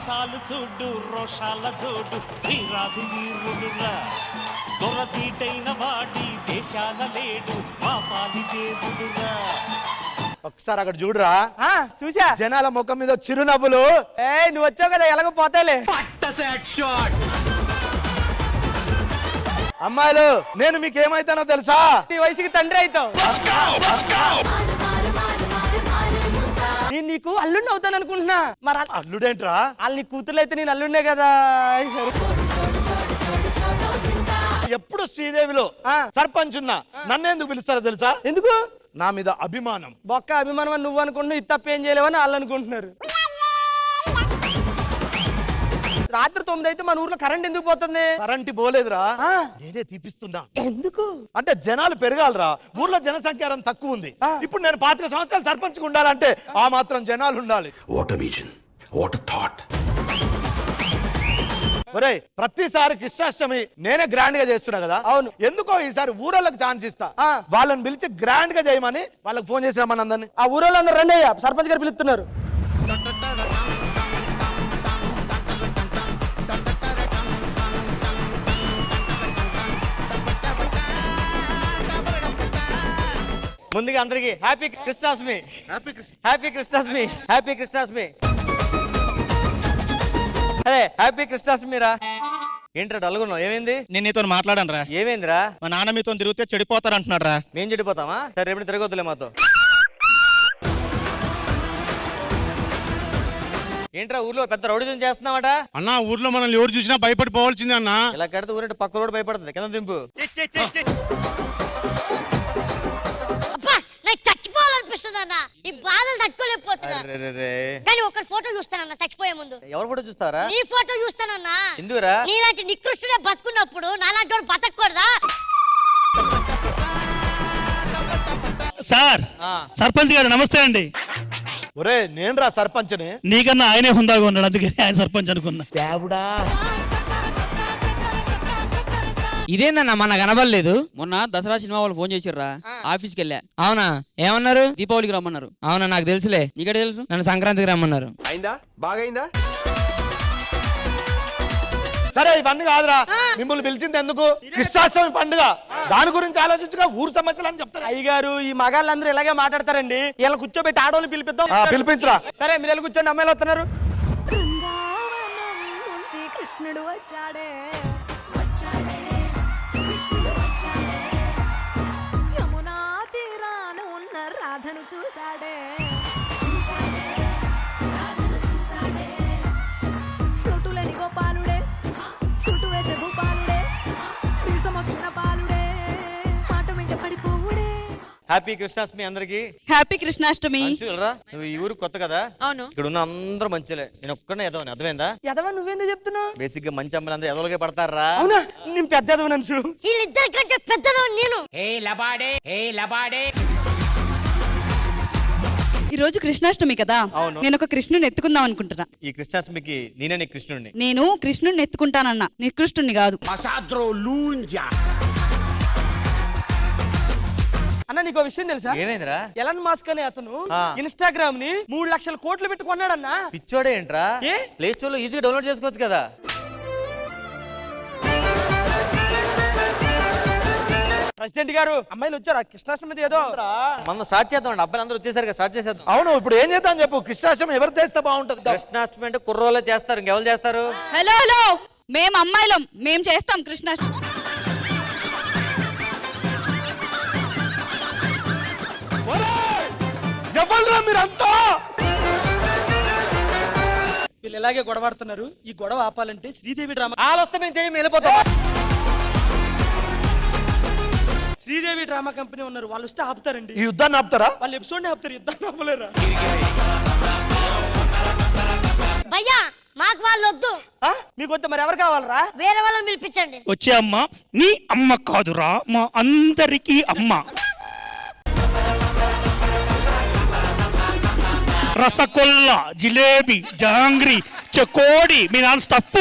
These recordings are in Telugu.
మీసాలు చూడు రోషాల జోడు వీరాది వీరుడురా దొరతీటైన వాడి దేశాల లేడు మా పాలి దేవుడురా. ఒకసారి అక్కడ చూడురా. చూసా జనాల ముఖం మీద చిరునవ్వులు. నువ్వు వచ్చావు కదా ఎలాగో పోతాలే. అమ్మాయిలు నేను మీకు ఏమైతానో తెలుసా? ఈ వయసుకి తండ్రి అవుతావు. నేను నీకు అల్లుండి అవుతాను అనుకుంటున్నా. మరి అల్లుడేంట్రా? వాళ్ళు నీ కూతురు అయితే నేను అల్లుండే కదా. ఎప్పుడు శ్రీదేవిలో సర్పంచ్ ఉన్నా నన్ను ఎందుకు పిలుస్తారో తెలుసా? ఎందుకు? నా మీద అభిమానం. బొక్క అభిమానం అని నువ్వు అనుకుంటున్నావు, ఇది తప్ప ఏం చేయలేవని వాళ్ళు అనుకుంటున్నారు. రాత్రి 9 అయితే మన ఊర్లో కరెంట్ ఎందుకు పోతుంది? కరెంట్ పోలేదురా, నేనే తీపిస్తున్నా. ఎందుకు? అంటే జనాలు పెరగాలరా. ఊర్లో జనసంఖ్యారం తక్కువ ఉంది. ఇప్పుడు నేను 25 సంవత్సరాలు సర్పంచ్ ఉండాలంటే ఆ మాత్రం జనాలు ఉండాలి. What vision, what thought. ఒరేయ్, ప్రతిసారి కృష్ణాష్టమి నేనే గ్రాండ్ గా చేస్తున్నా కదా. అవును. ఎందుకో ఈసారి ఊరోళ్ళకి ఛాన్స్ ఇస్తా. వాళ్ళని పిలిచి గ్రాండ్ గా చేయమని వాళ్ళకి ఫోన్ చేసి రమ్మని అందరినీ. ఆ ఊరోళ్ళందరూ రండి అయ్యా, సర్పంచ్ గారు పిలుస్తున్నారు. ముందుగా అందరికి happy Krishnashtami. Happy Krishnashtami. Happy Krishnashtami. అదే హ్యాపీ కృష్ణాష్టమి రా. ఏంట్రా డల్గున్నావు? ఏమైంది? నేను నీతో మాట్లాడాను రా. ఏమైందిరా? మా నాన్న మీతో తిరిగితే చెడిపోతారు అంటున్నాడు రా. మేం చెడిపోతామా? సరే రేపు తిరగొద్దులే మాతో. ఏంట్రా ఊర్లో పెద్ద రౌడీ చేస్తున్నావట? అన్న ఊర్లో మనల్ని ఎవరు చూసినా భయపడిపోవాల్సిందే అన్న. ఇలా కడితే ఊరంటే పక్క రోడ్డు భయపడుతుంది. కింద దింపు. చచ్చిపోవాలనిపిస్తుంది అన్న, ఈ బాధలు తట్టుకోలేకపోతున్నా. కానీ ఒక ఫోటో చూస్తానన్న చచ్చిపోయే ముందు. ఎవరు ఫోటో చూస్తారా? నీ ఫోటో చూస్తానన్నా. ఎందుకురా? నీలాంటి నికృష్టుడే బతుకున్నప్పుడు నాలాంటి వాడు బతకూడదా? సార్, సర్పంచ్ గారు నమస్తే అండి. ఒరే, నేను రా సర్పంచ్ని. నీకన్నా ఆయనే హుందాగా ఉన్నాడు, అందుకే ఆయన సర్పంచ్ అనుకున్నా. ఇదేందన్నా మన కనబడలేదు? మొన్న దసరా సినిమా వాళ్ళు ఫోన్ చేసిర్రా, ఆఫీస్కి వెళ్ళా. అవునా? ఏమన్నారు? దీపావళికి రమ్మన్నారు. అవునా, నాకు తెలుసులే. నీకడే తెలుసు? నన్ను సంక్రాంతికి రమ్మన్నారు. అయిందా? బాగైందా? సరే ఇవన్నీ కాదురా, మిమ్మల్ని పిలిచింది ఎందుకు? కృష్ణాష్టమి పండుగ, దాని గురించి ఆలోచించుగా ఊరు సమస్యలు అని చెప్తారు. అయ్యగారు, ఈ మగాళ్ళందరూ ఇలాగే మాట్లాడతారండి. ఇలా కూర్చోబెట్టి ఆడవాళ్ళు పిలిపిద్దాం. పిలిపించరా. సరే మీరు వెళ్ళి కూర్చోండి, అమ్మాయిలు వస్తున్నారు. కృష్ణుడు వచ్చాడే, యమునా తీరాన ఉన్న రాధను చూసాడే, ఫ్రూటులని గోపాలుడే, సుటు వేసే భూపాలుడే, రీసమొచ్చిన పాలుడే, మాట వెంట పడిపోవుడే. హ్యాపీ కృష్ణాష్టమి అందరికి. హ్యాపీ కృష్ణాష్టమి. నువ్వు ఈ ఊరు కొత్త కదా? అవును. ఇక్కడ ఉన్న అందరూ మంచిలే, నేను ఒక్కనే ఎదవని. అర్థమైందా? ఎదవ నువ్వేందో చెప్తున్నావు? బేసిక్ గా మంచి అమ్మాయిలు అందరూ ఎదవలకే పడతారా? అవునా? నేను పెద్ద ఎదవ నన్ను. వీళ్ళిద్దరికంటే పెద్దదో నేను. ఈ రోజు కృష్ణాష్టమి కదా. అవును. నేను ఒక కృష్ణుని ఎత్తుకుందాం అనుకుంటున్నా. ఈ కృష్ణాష్టమికి నేనే నీ కృష్ణుడిని. నేను కృష్ణుడిని ఎత్తుకుంటానన్నా, నికృష్ణుడిని కాదు. అన్న నీకు విషయం తెలుసా? ఏమైందిరా? ఎలన్ మస్క్ అనే అతను ఇన్స్టాగ్రామ్ ని 3 లక్షల కోట్లు పెట్టి కొన్నాడన్నా. పిచ్చోడే ఏంట్రా? ప్లే స్టోర్ లో ఈజీగా డౌన్లోడ్ చేసుకోవచ్చు కదా. ప్రెసిడెంట్ గారు, అమ్మాయిలు వచ్చారా? కృష్ణాష్టమి ఏదో మనం స్టార్ట్ చేద్దాం. అబ్బాయిలు అందరూ వచ్చేసరికి స్టార్ట్ చేసేద్దాం. అవును, ఇప్పుడు ఏం చేద్దాం చెప్పు. కృష్ణాష్టమి ఎవరు చేస్తే బాగుంటది? కృష్ణాష్టమి అంటే కుర్రోళ్ళే చేస్తారు, ఇంకెవరు చేస్తారు? హలో హలో, మేము అమ్మాయిలం, మేము చేస్తాం కృష్ణాష్టమి. ఎవరురా మీరంతా? వీళ్ళు ఎలాగే గొడవాడుతున్నారు. ఈ గొడవ ఆపాలంటే శ్రీదేవి డ్రామా ఆలొస్తే మేము చేయం, వెళ్ళిపోతాం. శ్రీదేవి డ్రామా కంపెనీ ఉన్నారు, వాళ్ళు వస్తే ఆపుతారండి. ఈ యుద్ధాన్ని ఆపుతారా? వాళ్ళు ఎపిసోడ్ ఆపుతారు, యుద్ధాన్ని ఆపలేరా? భయ్యా, మాకు వాళ్ళు వద్దు. మీకు వద్దు, మరి ఎవరు కావాలరా? వేరే వాళ్ళని పిలిపించండి. వచ్చే అమ్మ నీ అమ్మ కాదురా, మా అందరికీ అమ్మ. రసగొల్లా, జిలేబీ, జాంగ్రీ, చకోడి, మీ నాన్న స్టఫ్.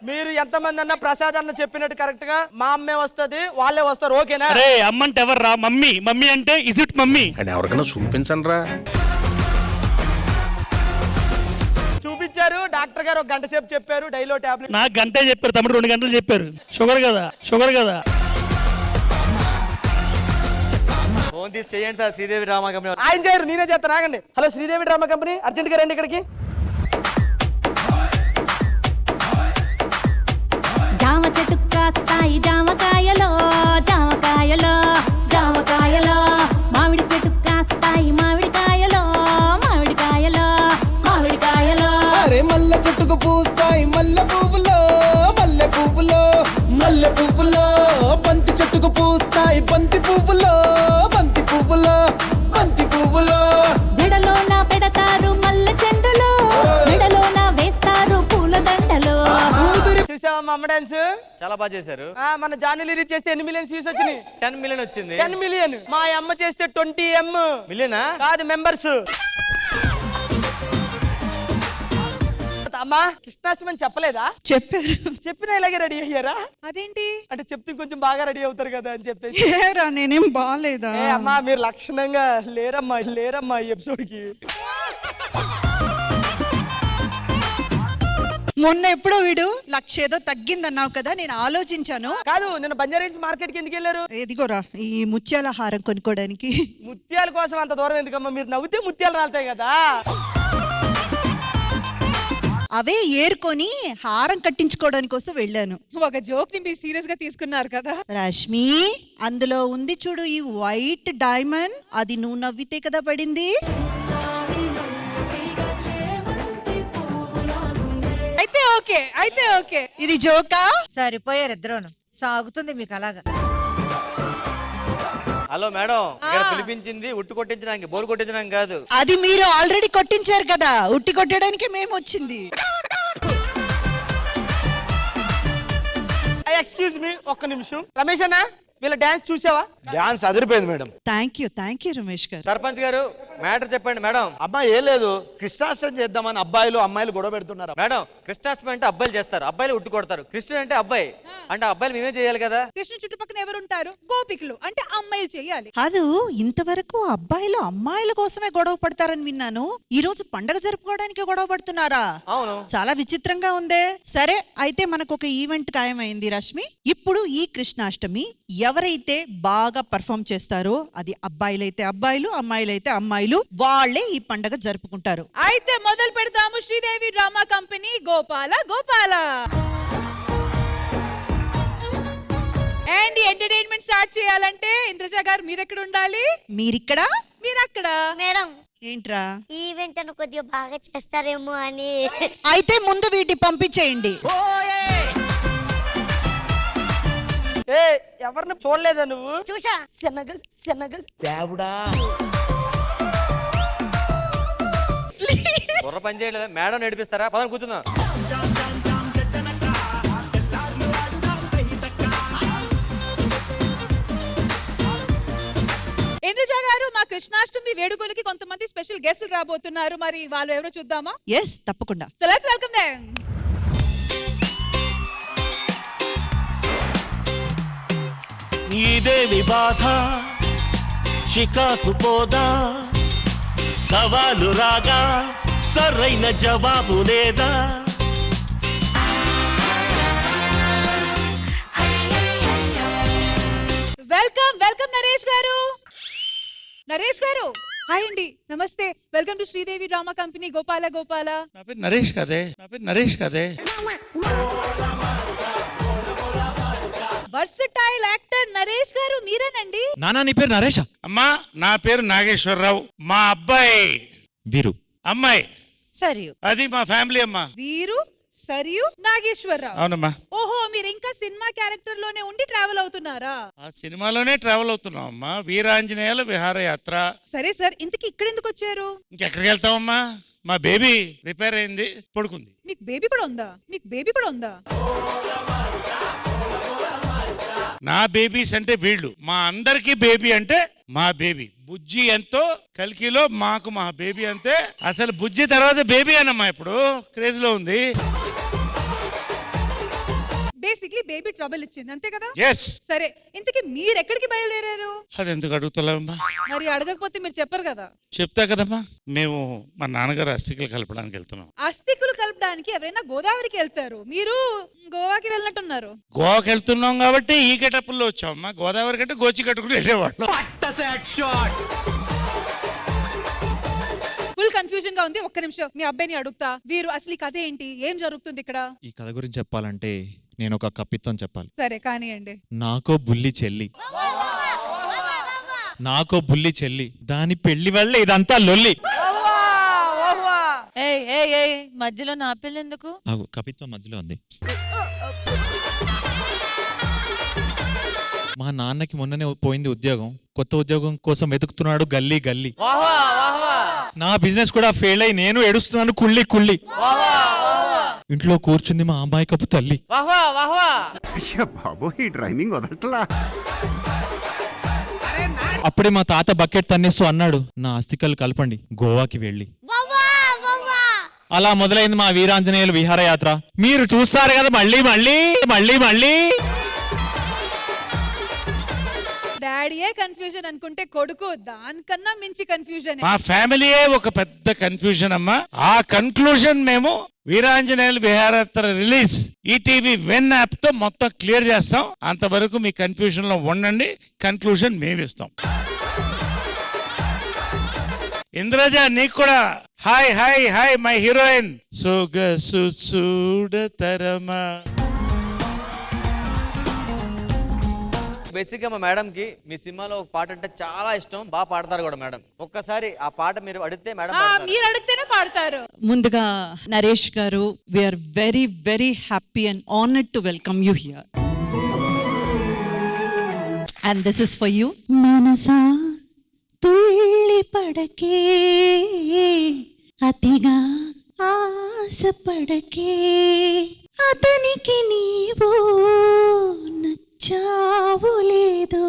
మీరు ఎంతమంది అన్న ప్రసాద్ అన్న చెప్పినట్టు కరెక్ట్ గా మా అమ్మే వస్తుంది, వాళ్ళే వస్తారు. ఓకేనా? అరే అమ్మ అంటే ఎవర్రా? మమ్మీ. మమ్మీ అంటే ఇజ్ ఇట్ మమ్మీ? ఎవరికైనా చూపించండి రా. చూశారు, డాక్టర్ గారు 1 గంట సేపు చెప్పారు డైలో టాబ్లెట్. నాకు గంటే చెప్పారు, తమ్ముడు 2 గంటలు చెప్పారు. షుగర్ కదా. ఫోన్ తీసి చేయండి సార్, శ్రీదేవి డ్రామా కంపెనీ. ఆయన చేయరు, నేనే చేస్తాను, ఆగండి. Hello Sridevi drama company, urgent గా రండి ఇక్కడికి. జామ చెట్టు కాస్తాయి జామకాయలో జామకాయలో జామకాయలో, మామిడి చెట్టు కాస్తాయి మామిడికాయలో మామిడికాయలో మామిడికాయలో. అరే మల్లె చెట్టుకు పూస్తాయి మల్లె పువ్వులో మల్లె పువ్వులో మల్లె పువ్వులో, బంతి చెట్టుకు పూస్తాయి బంతి పువ్వులో బంతి పువ్వులో బంతి పువ్వులో. జడలోన పెడతారు మల్లె చెండులో, మెడలోన వేస్తారు పూల దండలో. చూసావా మా అమ్మ డాన్స్? చాలా బాగా చేశారు. మన జానీ రిలీజ్ చేస్తే ఎన్ని మిలియన్స్ వ్యూస్ వచ్చినాయి? 10 మిలియన్ వచ్చింది. 10 మిలియన్. మా అమ్మ చేస్తే 20 మిలియనా? కాదు, మెంబర్స్. అమ్మా కృష్ణాష్టమి చెప్పలేదా? చెప్పారు. చెప్పినా ఇలాగే రెడీ అయ్యారా? అదేంటి అంటే చెప్తే కొంచెం బాగా రెడీ అవుతారు కదా అని చెప్పేసి. నేనేం బాగాలేదా? అమ్మా మీరు లక్షణంగా లేరమ్మా ఈ ఎపిసోడ్ కి. మొన్న ఎప్పుడో వీడు 1,00,000 ఏదో తగ్గిందన్నావు కదా, నేను ఆలోచించాను. కాదు, నేను బంజారా మార్కెట్ కి ఎందుకు వెళ్ళారు? ఎదిగోరా ఈ ముత్యాల హారం కొనుక్కోడానికి. ముత్యాల కోసం అంత దూరం ఎందుకమ్మా? మీరు నవ్వుతే ముత్యాలు రాలుతాయి కదా. అవే ఏరుకొని హారం కట్టించుకోవడానికి కోసం వెళ్ళాను. ఒక జోక్ ని మీరు సీరియస్ గా తీసుకున్నారు కదా. రష్మి, అందులో ఉంది చూడు ఈ వైట్ డైమండ్, అది నువ్వు నవ్వితే కదా పడింది. అయితే ఓకే. ఇది జోకా? సరిపోయారు ఇద్దరును. సాగుతుంది మీకు అలాగా. హలో మేడం, ఇక్కడ పిలిపించింది ఉట్టు కొట్టించడానికి, బోరు కొట్టించడానికి కాదు. అది మీరు ఆల్రెడీ కొట్టించారు కదా, ఉట్టి కొట్టడానికి మేము వచ్చింది. ఎక్స్క్యూజ్ మీ, ఒక్క నిమిషం. రమేష్ అన్న, వీళ్ళ డాన్స్ చూసావా? డాన్స్ అదిరిపోయింది మేడం. థ్యాంక్ యూ రమేష్ గారు. సర్పంచ్ గారు మ్యాటర్ చెప్పండి మేడం. అమ్మా ఏం లేదు, కృష్ణాష్టమి చేద్దామని అబ్బాయిలు అమ్మాయిలు గొడవ పెడుతున్నారు. మేడం, కృష్ణాష్టమి అంటే అబ్బాయిలు చేస్తారు, అబ్బాయిలు ఉట్టు కొడతారు. కృష్ణుడు అంటే అబ్బాయి, అంటే అబ్బాయిలు మేమే చేయాలి కదా. కృష్ణ చుట్టుపక్కల ఎవరు ఉంటారు? గోపికలు అంటే అమ్మాయిలు చేయాలి. కాదు, ఇంతవరకు అబ్బాయిలు అమ్మాయిల కోసమే గొడవ పడతారని విన్నాను. ఈ రోజు పండగ జరుపుకోవడానికి గొడవ పడుతున్నారా? అవును. చాలా విచిత్రంగా ఉందే. సరే, అయితే మనకు ఒక ఈవెంట్ ఖాయమైంది రష్మి. ఇప్పుడు ఈ కృష్ణాష్టమి ఎవరైతే బాగా పర్ఫామ్ చేస్తారో, అది అబ్బాయిలైతే అబ్బాయిలు, అమ్మాయిలైతే అమ్మాయిలు, వాళ్ళే ఈ పండగ జరుపుకుంటారు. అయితే మొదలు పెడతాము. Sridevi drama company, Gopala Gopala. And entertainment start చేయాలంటే ఇంద్రజ గారు మీరెక్కడ ఉండాలి? మీరిక్కడ, మీరక్కడ. మేడం ఏంట్రా ఈవెంట్ అని కొద్దిగా బాగా చేస్తారేమో అని. అయితే ముందు వీటి పంపించేయండి. ఎవరిని చూడలేదా నువ్వు? చూసా. బుర్ర పని చేయలేదా? మేడం నడిపిస్తారా? పదని కూర్చుందాం. ఇంద్రజ గారు, మా కృష్ణాష్టమి వేడుకలకి కొంతమంది స్పెషల్ గెస్ట్లు రాబోతున్నారు. మరి వాళ్ళు ఎవరో చూద్దామా? ఎస్, తప్పకుండా. So let's welcome them. ఇదేమి బాధ, చికాకు పోదా, సవాలు రాగా సరైన జవాబు లేదా. వెల్కమ్ నరేష్ గారు. నరేష్ గారు హాయ్ అండి, నమస్తే. Welcome to Sridevi drama company, Gopala Gopala. నా పేరు నరేష్ కదే. వర్సటైల్ యాక్టర్ నరేష్ గారు మీరేనండి? నానా నీ పేరు నరేషా? అమ్మా నా పేరు నాగేశ్వరరావు. మా అబ్బాయి వీరు, అమ్మాయి సరియు. అది మా ఫ్యామిలీ అమ్మా. వీరు, సరియు, నాగేశ్వరరావు. అవునమ్మా. ఓహో, మీరు ఇంకా సినిమా క్యారెక్టర్ లోనే ఉండి ట్రావెల్ అవుతున్నారా? ఆ సినిమాలోనే ట్రావెల్ అవుతున్నాం అమ్మా. వీరాంజనేయుల విహారయాత్ర. సరే సార్, ఇంతకి ఇక్కడ ఎందుకు వచ్చారు? ఇంకెక్కడికి వెళ్తామమ్మా? మా బేబీ రిపేర్ అయింది, పడుకుంది. మీకు బేబీ కూడా ఉందా? నా బేబీస్ అంటే వీళ్ళు, మా అందరికి బేబీ అంటే మా బేబీ. బుజ్జి ఎంతో కల్కిలో మాకు మా బేబీ అంతే. అసలు బుజ్జి తర్వాత బేబీ అనమ్మా ఇప్పుడు క్రేజ్ లో ఉంది. బేసిక్ బేసిక్లీ బేబీ ట్రబుల్ ఇచ్చింది అంతే కదా? ఎస్. సరే, ఇంతకీ మీరు ఎక్కడికి బయలుదేరారు? అది ఎందుకు అడుగుతలేమ్మా? మరి అడగకపోతే మీరు చెప్పరు కదా. చెప్తా కదమ్మా, మేము మా నాన్నగారు అస్థికలు కలపడానికి వెళ్తున్నాం. అస్థికులు కలపడానికి ఎవరైనా గోదావరికి వెళ్తారు, మీరు గోవాకి వెళ్ళినట్టున్నారు. గోవాకి వెళ్తున్నాం కాబట్టి ఈ గెటప్పుల్లో వచ్చామమ్మా. గోదావరి కంటే గోచి కట్టుకుని వెళ్ళేవాళ్ళు. ఫుల్ కన్ఫ్యూజన్ గా ఉంది. ఒక్క నిమిషం మీ అబ్బాయిని అడుగుతా. వీరు అసలు ఈ కథ ఏంటి, ఏం జరుగుతుంది ఇక్కడ? ఈ కథ గురించి చెప్పాలంటే నేను ఒక కపిత్వం చెప్పాలి. సరే కానివ్వండి. నాకో బుల్లి చెల్లి, నాకో బుల్లి చెల్లి, దాని పెళ్లి వల్ల ఇదంతా లొల్లి. మధ్యలో నా పిల్ల ఎందుకు? కపిత్వం మధ్యలో ఉంది. మా నాన్నకి మొన్ననే పోయింది ఉద్యోగం, కొత్త ఉద్యోగం కోసం వెతుకుతున్నాడు గల్లీ గల్లీ. నా బిజినెస్ కూడా ఫెయిల్ అయి నేను ఏడుస్తున్నాను కుళ్ళి కుళ్ళి. ఇంట్లో కూర్చుంది మా అమ్మాయికపు తల్లి. అప్పుడే మా తాత బకెట్ తన్నేస్తూ అన్నాడు, నా అస్థికలు కలపండి గోవాకి వెళ్ళి. అలా మొదలైంది మా వీరాంజనేయులు విహారయాత్ర. మీరు చూస్తారు కదా మళ్ళీ మళ్ళీ మళ్ళీ మళ్ళీ. డాడీయే కన్ఫ్యూజన్ అనుకుంటే కొడుకు దానికన్నా మించి కన్ఫ్యూజన్. మా ఫ్యామిలీయే ఒక పెద్ద కన్ఫ్యూజన్ అమ్మా. ఆ కన్క్లూజన్ మేము Veeranjaneyulu Viharayatra release ETV win app తో మొత్తం క్లియర్ చేస్తాం. అంతవరకు మీ కన్ఫ్యూజన్ లో ఉండండి, కన్క్లూజన్ మేము ఇస్తాం. ఇంద్రజ నీకు కూడా hi hi hi my heroine. Sogasu చూడతరమా. Basic గా మా మేడం కి మీ సినిమాలో ఒక పాట అంటే చాలా ఇష్టం, బాగా పాడతారు కూడా మేడం. ఒక్కసారి ఆ పాట మీరు అడిగితే మేడం మీరు అడిగితేనే పాడతారు. ముందుగా Naresh garu, we are very very happy and honoured to welcome you here. And this is for you. మనసా తుళ్ళి పడకే, అతిగా ఆశ పడకే, అతనికి నీవు నచ్చావు లేదో,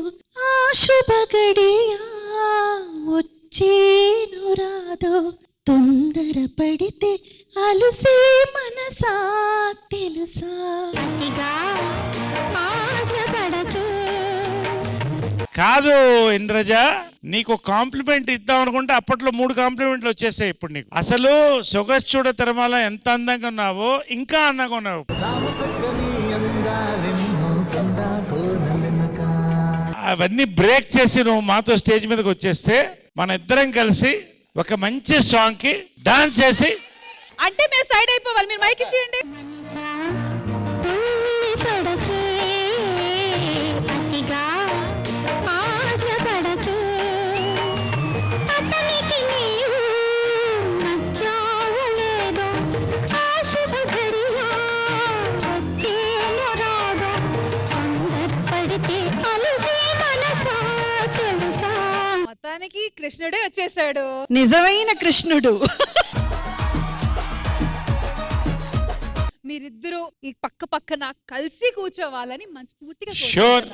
ఆ శుభగడియా వచ్చేను రాదో, తొందర పడితే అలుసే మనసా తెలుసా. కాదు ఇంద్రజ, నీకు కాంప్లిమెంట్ ఇద్దాం అనుకుంటే అప్పట్లో 3 కాంప్లిమెంట్లు వచ్చేసాయి. ఇప్పుడు నీకు అసలు సొగసు చూడ తిరుమల ఎంత అందంగా ఉన్నావో ఇంకా అందంగా ఉన్నావు. అవన్నీ బ్రేక్ చేసి నువ్వు మాతో స్టేజ్ మీదకి వచ్చేస్తే మన ఇద్దరం కలిసి ఒక మంచి సాంగ్ కి డాన్స్ చేసి. అంటే మేము సైడ్ అయిపోవాలి, మీరు మైక్ ఇచ్చేయండి. మొత్తానికి కృష్ణుడే వచ్చేసాడు, నిజమైన కృష్ణుడు. మీరిద్దరూ ఈ పక్క పక్కన కలిసి కూర్చోవాలని మనస్ఫూర్తిగా షూర్.